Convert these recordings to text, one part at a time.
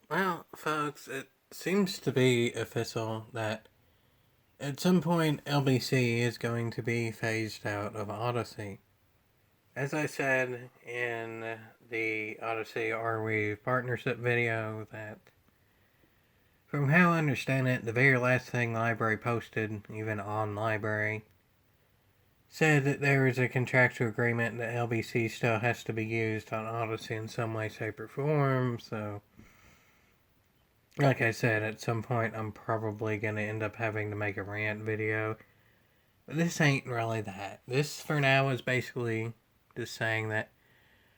Well, folks, it seems to be official that at some point LBC is going to be phased out of Odyssey. As I said in the Odyssey Are We partnership video, that from how I understand it, the very last thing LBRY posted, even on LBRY, said that there is a contractual agreement that LBC still has to be used on Odyssey in some way, shape, or form, so like I said, at some point I'm probably going to end up having to make a rant video. But this ain't really that. This, for now, is basically just saying that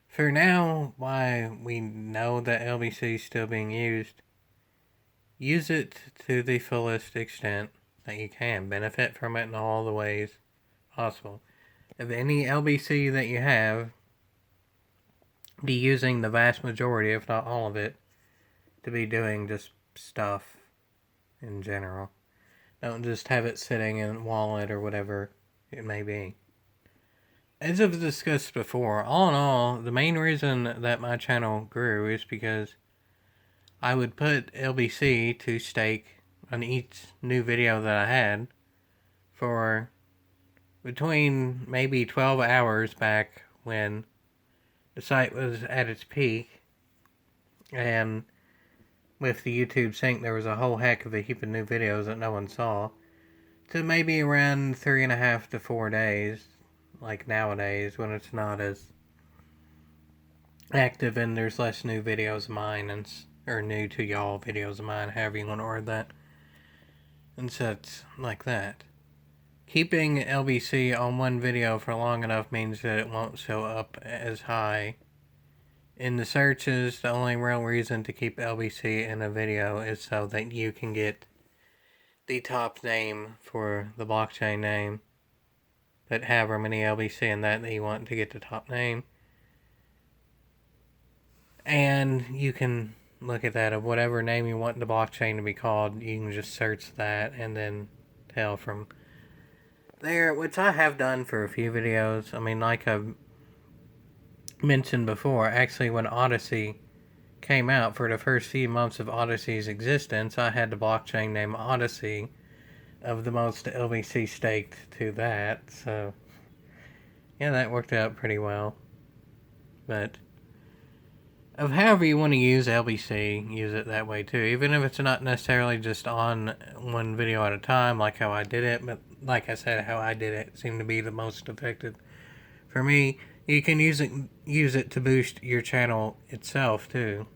for now, why we know that LBC is still being used, use it to the fullest extent that you can. Benefit from it in all the ways possible. Of any LBC that you have, be using the vast majority, if not all of it, to be doing just stuff in general. Don't just have it sitting in a wallet or whatever it may be. As I've discussed before, all in all, the main reason that my channel grew is because I would put LBC to stake on each new video that I had for between maybe 12 hours back when the site was at its peak, and with the YouTube sync there was a whole heck of a heap of new videos that no one saw, to maybe around 3.5 to 4 days, like nowadays when it's not as active and there's less new videos of mine, or new to y'all videos of mine, however you want to word that, and such like that. Keeping LBC on one video for long enough means that it won't show up as high in the searches. The only real reason to keep LBC in a video is so that you can get the top name for the blockchain name, but however many LBC in that you want to get the top name. And you can look at that of whatever name you want the blockchain to be called. You can just search that and then tell from there, which I have done for a few videos. I mean, like I've mentioned before, actually when Odysee came out, for the first few months of Odyssee's existence, I had the blockchain name Odysee of the most LBC staked to that, so yeah, that worked out pretty well. But of however you want to use LBC, use it that way too, even if it's not necessarily just on one video at a time like how I did it, but like I said, how I did it seemed to be the most effective for me. You can use it to boost your channel itself too.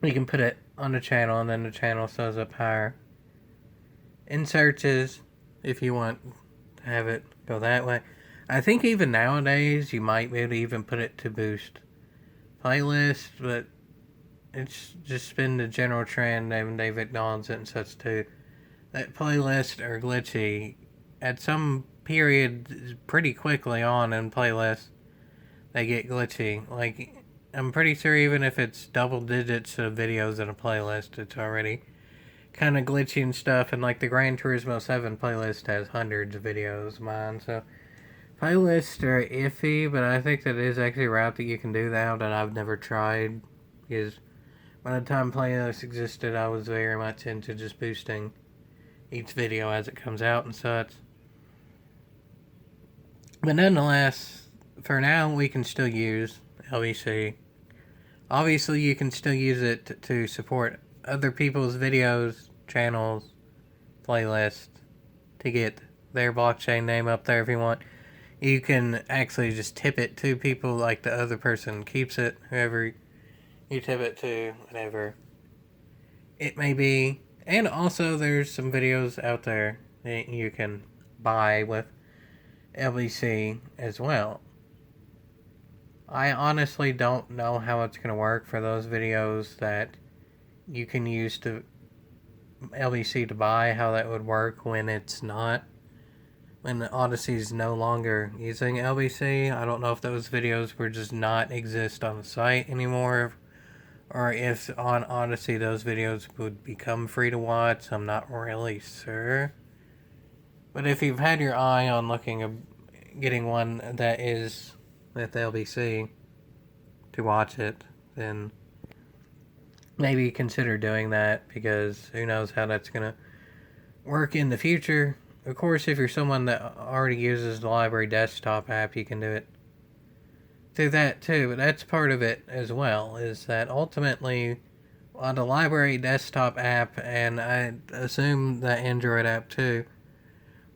You can put it on the channel and then the channel shows up higher in searches if you want to have it go that way. I think even nowadays you might be able to even put it to boost playlists, but it's just been the general trend, and they've acknowledged it and such too, that playlists are glitchy at some period pretty quickly on in playlists. They get glitchy. Like, I'm pretty sure even if it's double digits of videos in a playlist, it's already kind of glitchy and stuff. And like the Gran Turismo 7 playlist has hundreds of videos of mine, so playlists are iffy, but I think that is actually a route that you can do that I've never tried, because by the time playlists existed, I was very much into just boosting each video as it comes out and such. But nonetheless, for now, we can still use LBC. Obviously, you can still use it to support other people's videos, channels, playlists, to get their blockchain name up there if you want. You can actually just tip it to people, like the other person keeps it, whoever you tip it to, whatever it may be. And also, there's some videos out there that you can buy with LBC as well. I honestly don't know how it's going to work for those videos that you can use to LBC to buy, how that would work when it's not, when Odyssee's no longer using LBC. I don't know if those videos would just not exist on the site anymore, or if on Odysee those videos would become free to watch. I'm not really sure. But if you've had your eye on getting one that is with LBC to watch it, then maybe consider doing that, because who knows how that's going to work in the future. Of course, if you're someone that already uses the LBRY desktop app, you can do it through that too. But that's part of it as well, is that ultimately on the LBRY desktop app, and I assume the Android app too,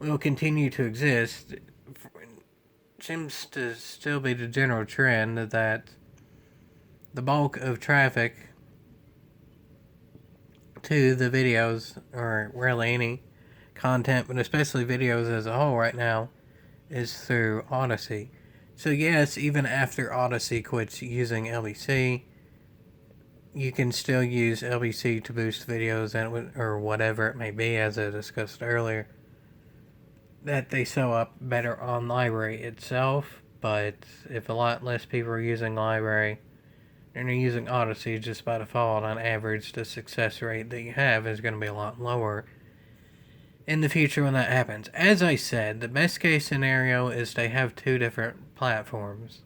will continue to exist. It seems to still be the general trend that the bulk of traffic to the videos, or really any content, but especially videos as a whole right now, is through Odysee. So yes, even after Odysee quits using LBC, you can still use LBC to boost videos and or whatever it may be, as I discussed earlier, that they show up better on LBRY itself. But if a lot less people are using LBRY and you're using Odysee, just by default, on average, the success rate that you have is going to be a lot lower in the future when that happens. As I said, the best case scenario is they have two different platforms.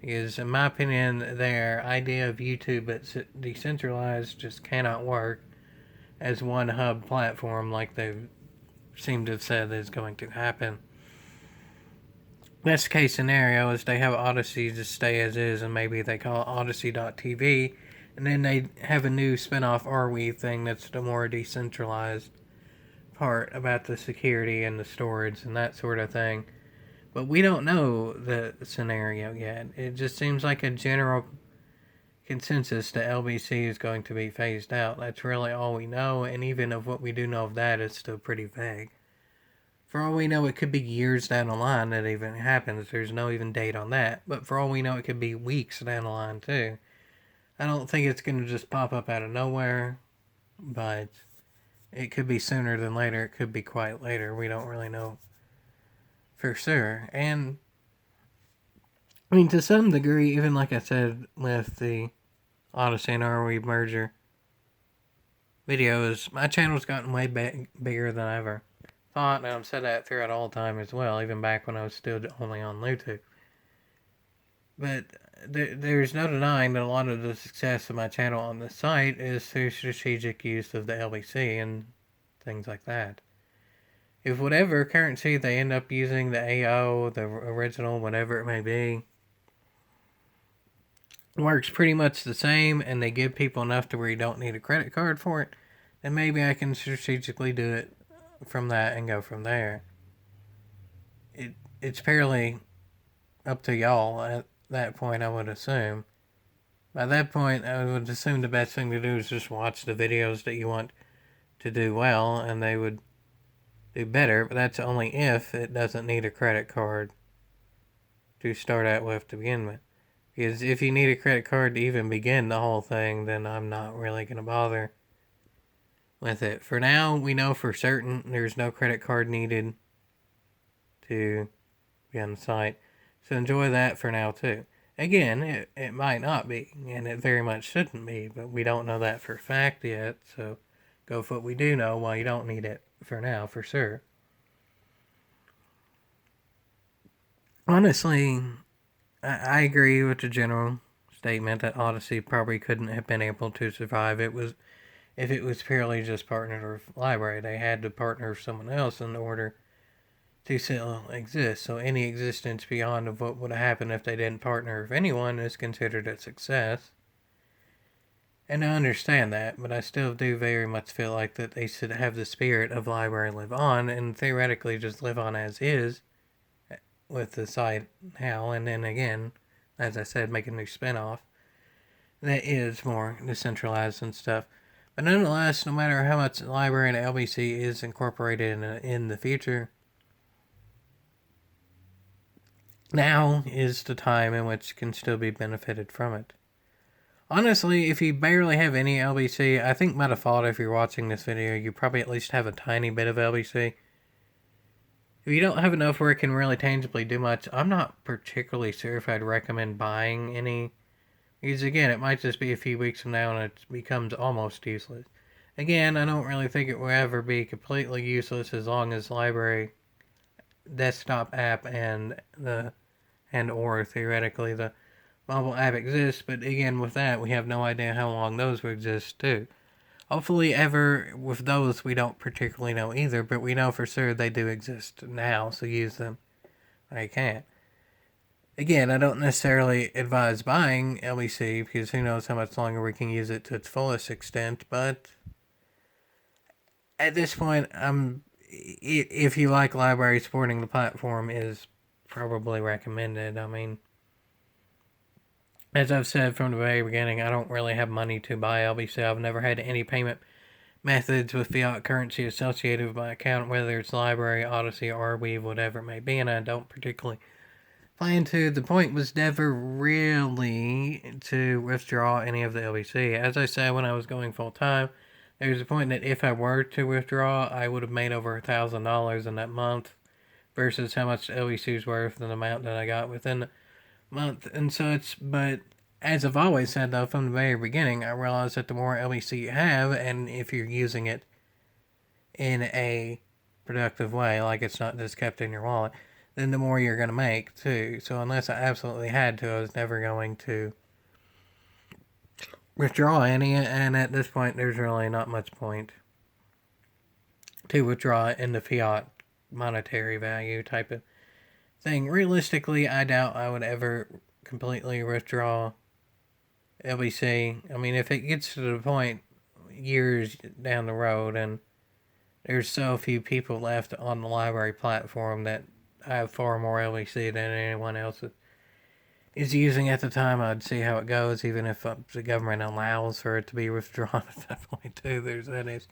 Because, in my opinion, their idea of YouTube that's decentralized just cannot work as one hub platform like they seem to have said is going to happen. Best case scenario is they have Odysee just stay as is, and maybe they call it Odysee.tv, and then they have a new spin-off RWE thing that's the more decentralized part about the security and the storage and that sort of thing. But we don't know the scenario yet. It just seems like a general consensus that LBC is going to be phased out. That's really all we know, and even of what we do know of that is still pretty vague. For all we know, it could be years down the line that even happens. There's no even date on that. But for all we know, it could be weeks down the line, too. I don't think it's going to just pop up out of nowhere, but it could be sooner than later. It could be quite later. We don't really know for sure. And, I mean, to some degree, even like I said with the Odysee and RWE merger videos, my channel's gotten way bigger than I ever thought, and I've said that throughout all time as well, even back when I was still only on YouTube. But there's no denying that a lot of the success of my channel on the site is through strategic use of the LBC and things like that. If whatever currency they end up using, the AO, the original, whatever it may be, works pretty much the same, and they give people enough to where you don't need a credit card for it, then maybe I can strategically do it from that and go from there. It's purely up to y'all at that point, I would assume. By that point, I would assume the best thing to do is just watch the videos that you want to do well, and they would do better, but that's only if it doesn't need a credit card to start out with to begin with. Because if you need a credit card to even begin the whole thing, then I'm not really going to bother with it. For now, we know for certain there's no credit card needed to be on the site. So enjoy that for now, too. Again, it might not be, and it very much shouldn't be, but we don't know that for a fact yet, so go for what we do know while you don't need it for now, for sure. Honestly, I agree with the general statement that Odysee probably couldn't have been able to survive. If it was purely just partnered with LBRY. They had to partner with someone else in order to still exist. So any existence beyond of what would have happened if they didn't partner with anyone is considered a success. And I understand that, but I still do very much feel like that they should have the spirit of LBRY live on, and theoretically just live on as is with the site now, and then again, as I said, make a new spinoff that is more decentralized and stuff. But nonetheless, no matter how much LBRY and LBC is incorporated in the future, now is the time in which can still be benefited from it. Honestly, if you barely have any LBC, I think by default, if you're watching this video, you probably at least have a tiny bit of LBC. If you don't have enough where it can really tangibly do much, I'm not particularly sure if I'd recommend buying any. Because again, it might just be a few weeks from now and it becomes almost useless. Again, I don't really think it will ever be completely useless as long as LBRY desktop app and or theoretically the mobile app exists, but again, with that, we have no idea how long those will exist too. Hopefully, ever with those, we don't particularly know either, but we know for sure they do exist now, so use them when you can. Again, I don't necessarily advise buying LBC because who knows how much longer we can use it to its fullest extent, but at this point, if you like LBRY, supporting the platform is probably recommended. I mean, as I've said from the very beginning, I don't really have money to buy LBC. I've never had any payment methods with fiat currency associated with my account, whether it's LBRY, Odysee, or Weave, whatever it may be, and I don't particularly plan to. The point was never really to withdraw any of the LBC. As I said when I was going full time, there was a point that if I were to withdraw, I would have made over $1,000 in that month versus how much LBC is worth and the amount that I got within the month and such. But as I've always said, though, from the very beginning, I realized that the more LBC you have, and if you're using it in a productive way, like it's not just kept in your wallet, then the more you're going to make, too. So unless I absolutely had to, I was never going to withdraw any, and at this point, there's really not much point to withdraw in the fiat monetary value type of thing. Realistically, I doubt I would ever completely withdraw LBC. I mean, if it gets to the point years down the road and there's so few people left on the LBRY platform that I have far more LBC than anyone else is using at the time, I'd see how it goes, even if the government allows for it to be withdrawn at that point too. There's that issue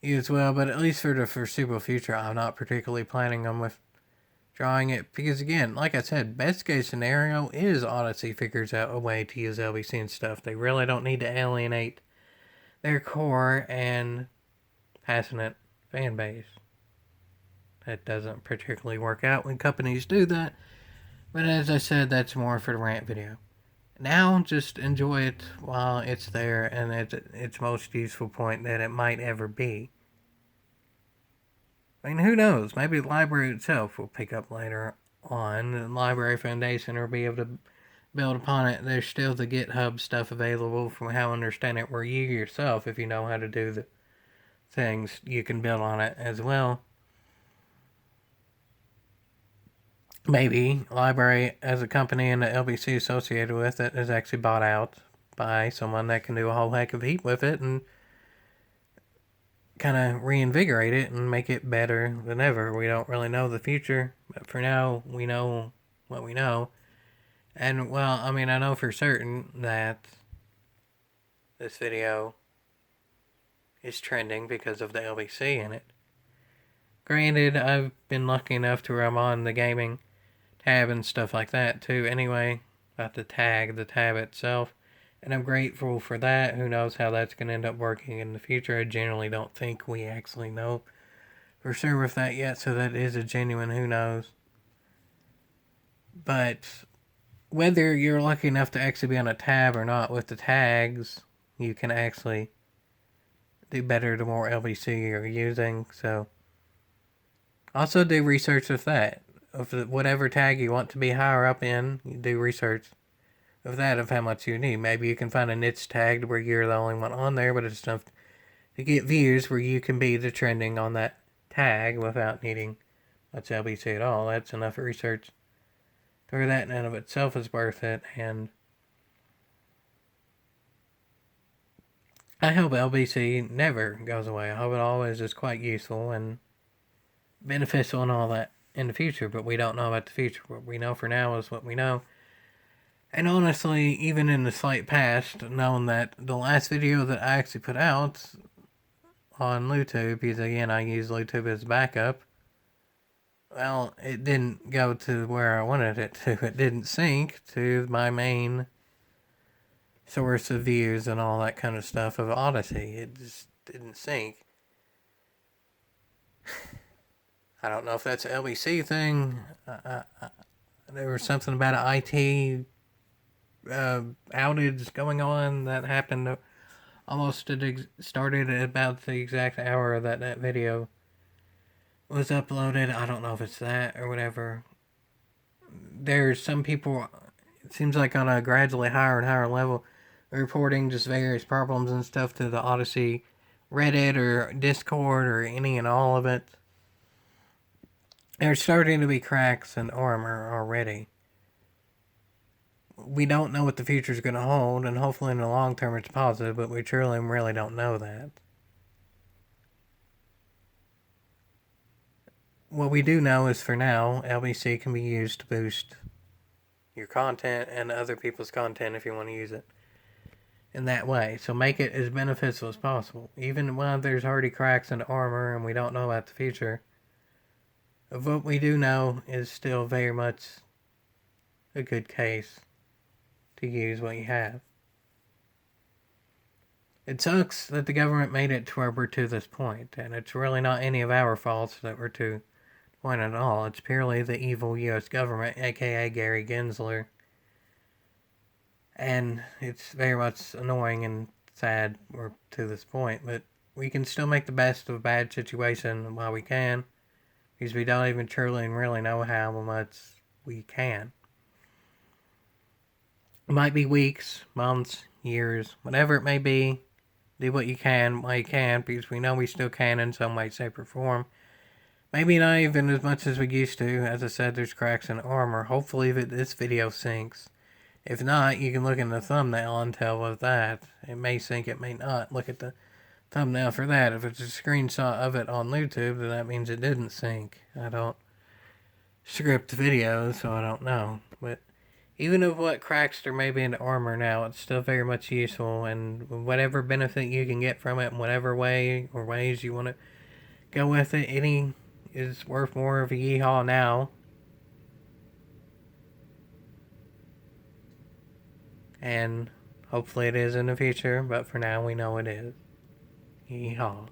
as well, but at least for the foreseeable future, I'm not particularly planning on withdrawing it, because again, like I said, best case scenario is Odysee figures out a way to use LBC and stuff. They really don't need to alienate their core and passionate fan base. That doesn't particularly work out when companies do that. But as I said, that's more for the rant video. Now, just enjoy it while it's there and at its most useful point that it might ever be. I mean, who knows? Maybe the LBRY itself will pick up later on. The LBRY Foundation will be able to build upon it. There's still the GitHub stuff available, from how I understand it, where you yourself, if you know how to do the things, you can build on it as well. Maybe LBRY as a company and the LBC associated with it is actually bought out by someone that can do a whole heck of a heap with it and kind of reinvigorate it and make it better than ever. We don't really know the future, but for now, we know what we know. And, well, I mean, I know for certain that this video is trending because of the LBC in it. Granted, I've been lucky enough to where I'm on the gaming tab and stuff like that too anyway, about the tab itself, and I'm grateful for that. Who knows how that's going to end up working in the future. I generally don't think we actually know for sure with that yet, so that is a genuine who knows. But whether you're lucky enough to actually be on a tab or not, with the tags you can actually do better the more LBC you're using. So also do research with that. Of whatever tag you want to be higher up in, you do research of that, of how much you need. Maybe you can find a niche tag where you're the only one on there, but it's enough to get views where you can be the trending on that tag without needing much LBC at all. That's enough research for that in and of itself is worth it. And I hope LBC never goes away. I hope it always is quite useful and beneficial and all that in the future, but we don't know about the future. What we know for now is what we know. And honestly, even in the slight past, knowing that the last video that I actually put out on YouTube, because again, I use YouTube as backup, well, it didn't go to where I wanted it to. It didn't sync to my main source of views and all that kind of stuff of Odysee. It just didn't sync. I don't know if that's an LBC thing. There was something about an IT outage going on that happened almost started at about the exact hour that that video was uploaded. I don't know if it's that or whatever. There's some people It seems like on a gradually higher and higher level, reporting just various problems and stuff to the Odysee Reddit or Discord or any and all of it. There's starting to be cracks in armor already. We don't know what the future is going to hold, and hopefully in the long term it's positive, but we truly really don't know that. What we do know is for now, LBC can be used to boost your content and other people's content if you want to use it in that way. So make it as beneficial as possible. Even when there's already cracks in the armor and we don't know about the future, of what we do know is still very much a good case to use what you have. It sucks that the government made it to where we're to this point, and it's really not any of our faults that we're to this point at all. It's purely the evil U.S. government, aka Gary Gensler. And it's very much annoying and sad we're to this point, but we can still make the best of a bad situation while we can, because we don't even truly and really know how much we can. It might be weeks, months, years, whatever it may be. Do what you can while you can, because we know we still can in some way, shape, or form. Maybe not even as much as we used to. As I said, there's cracks in armor. Hopefully this video syncs. If not, you can look in the thumbnail and tell with that. It may sync, it may not. Look at the thumbnail for that. If it's a screenshot of it on YouTube, then that means it didn't sync. I don't script videos, so I don't know. But even of what cracks there may be in the armor now, it's still very much useful, and whatever benefit you can get from it in whatever way or ways you want to go with it, any is worth more of a yeehaw now. And hopefully it is in the future, but for now we know it is. Yeehaw.